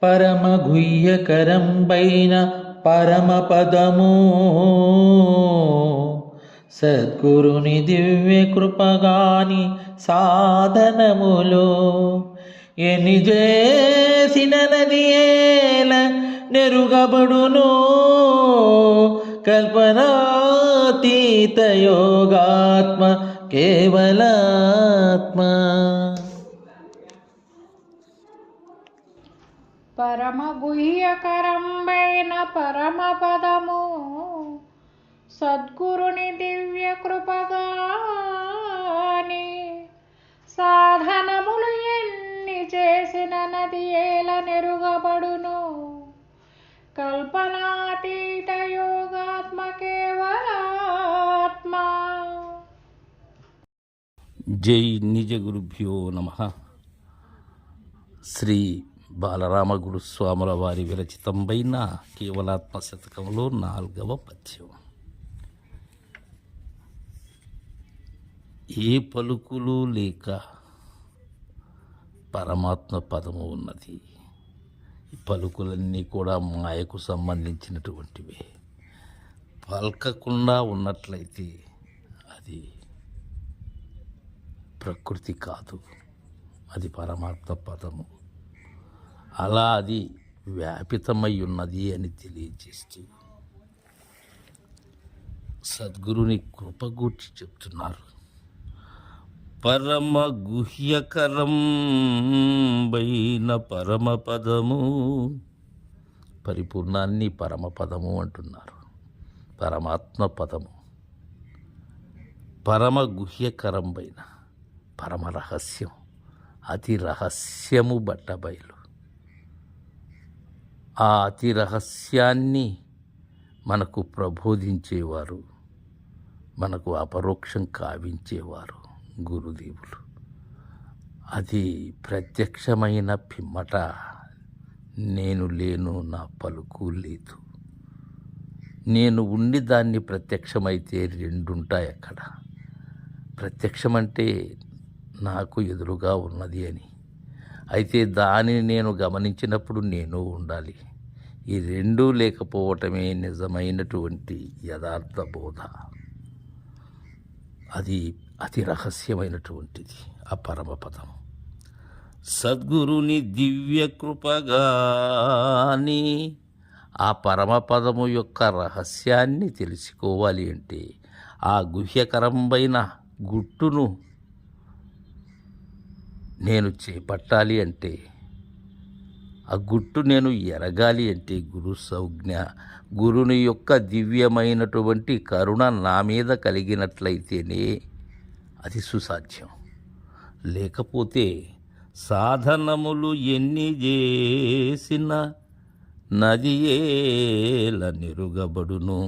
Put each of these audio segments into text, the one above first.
పరమగుహ్యకరంబైన పరమపదము సద్గురుని దివ్య కృపగాని సాధనములు ఎని చేసిన నదియేల నెరుగబడును కల్పనాతీత యోగాత్మ కేవలాత్మ. పరమగుహ్యకరంబైన పరమపదము సద్గురుని దివ్య కృపగాని సాధనములు ఎన్ని చేసిన నది ఏల నెరుగబడును కల్పనాతీత యోగాత్మ కేవలాత్మ. జై నిజ గురుభ్యో నమః. శ్రీ బాలరామగురు స్వాముల వారి విరచితంబైన కేవలాత్మ శతకంలో 4వ పద్యం. ఏ పలుకులు లేక పరమాత్మ పదము ఉన్నది. ఈ పలుకులన్నీ కూడా మాయకు సంబంధించినటువంటివే. పలకకుండా ఉన్నట్లయితే అది ప్రకృతి కాదు, అది పరమాత్మ పదము. అలా అది వ్యాపితమై ఉన్నది అని తెలియజేస్తూ సద్గురుని కృప గూర్చి చెప్తున్నారు. పరమ గుహ్యకరం బైన పరమపదము, పరిపూర్ణాన్ని పరమపదము అంటున్నారు. పరమాత్మ పదము పరమ గుహ్యకరం బైన పరమ రహస్యం, అతి రహస్యము బట్టబయలు. ఆ అతి రహస్యాన్ని మనకు ప్రబోధించేవారు, మనకు అపరోక్షం కావించేవారు గురుదేవులు. అది ప్రత్యక్షమైన పిమ్మట నేను లేను, నా పలుకు లేదు. నేను ఉండి దాన్ని ప్రత్యక్షమైతే రెండుంటాయి అక్కడ. ప్రత్యక్షమంటే నాకు ఎదురుగా ఉన్నది అని. అయితే దానిని నేను గమనించినప్పుడు నేను ఉండాలి. ఈ రెండూ లేకపోవటమే నిజమైనటువంటి యథార్థ బోధ. అది అతి రహస్యమైనటువంటిది ఆ పరమపదం. సద్గురుని దివ్య కృపగాని ఆ పరమపదము యొక్క రహస్యాన్ని తెలుసుకోవాలి అంటే ఆ గుహ్యకరంబైన గుట్టును నేను చేపట్టాలి అంటే, ఆ గుట్టు నేను ఎరగాలి అంటే గురు సంజ్ఞ, గురుని యొక్క దివ్యమైనటువంటి కరుణ నా మీద కలిగినట్లయితేనే అది సుసాధ్యం. లేకపోతే సాధనములు ఎన్ని చేసిన నది ఏల నిరుగబడును.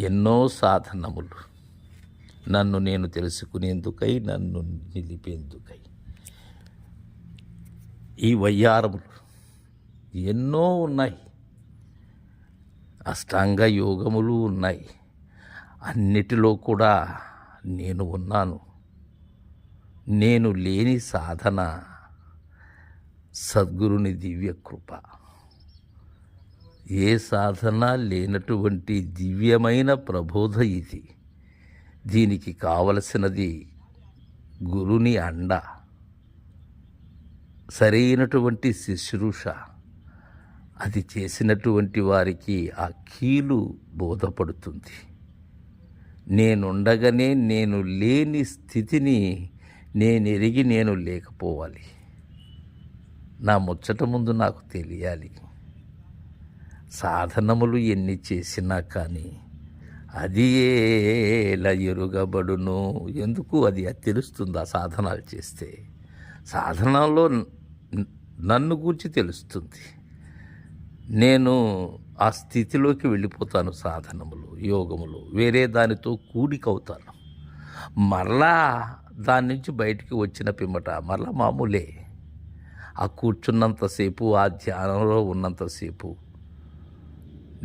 ఎన్నో సాధనములు నన్ను నేను తెలుసుకునేందుకై, నన్ను నిలిపేందుకై. ఈ వయ్యారములు ఎన్నో ఉన్నాయి, అష్టాంగ యోగములు ఉన్నాయి. అన్నిటిలో కూడా నేను ఉన్నాను. నేను లేని సాధన సద్గురుని దివ్య కృప. ఏ సాధన లేనటువంటి దివ్యమైన ప్రబోధ ఇది. దీనికి కావలసినది గురుని అండ, సరైనటువంటి శుశ్రూష. అది చేసినటువంటి వారికి ఆ కీలు బోధపడుతుంది. నేనుండగానే నేను లేని స్థితిని నేనెరిగి నేను లేకపోవాలి. నా ముచ్చట ముందు నాకు తెలియాలి. సాధనములు ఎన్ని చేసినా కానీ అది ఎలా ఎరుగబడును. ఎందుకు అది తెలుస్తుంది ఆ సాధనాలు చేస్తే. సాధనలో నన్ను గూర్చి తెలుస్తుంది. నేను ఆ స్థితిలోకి వెళ్ళిపోతాను. సాధనములు, యోగములు వేరే దానితో కూడికవుతాను. మరలా దాని నుంచి బయటికి వచ్చిన పిమ్మట మరలా మామూలే. ఆ కూర్చున్నంతసేపు, ఆ ధ్యానంలో ఉన్నంతసేపు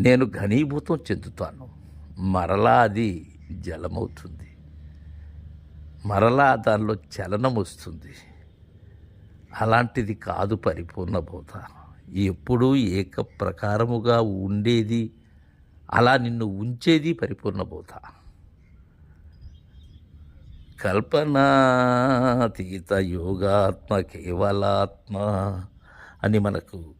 నేను ఘనీభూతం చెందుతాను. మరలా అది జలమవుతుంది. మరలా దానిలో చలనం వస్తుంది. అలాంటిది కాదు పరిపూర్ణ బోధ. ఎప్పుడూ ఏక ప్రకారముగా ఉండేది, అలా నిన్ను ఉంచేది పరిపూర్ణ బోధ. కల్పనాతీత యోగాత్మ కేవలాత్మ అని మనకు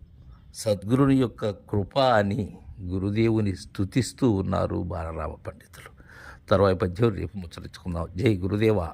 సద్గురుని యొక్క కృప అని గురుదేవుని స్తుతిస్తూ ఉన్నారు బాలరామ పండితులు. తర్వాయి పద్యం రేపు ముచ్చరించుకుందాం. జై గురుదేవా.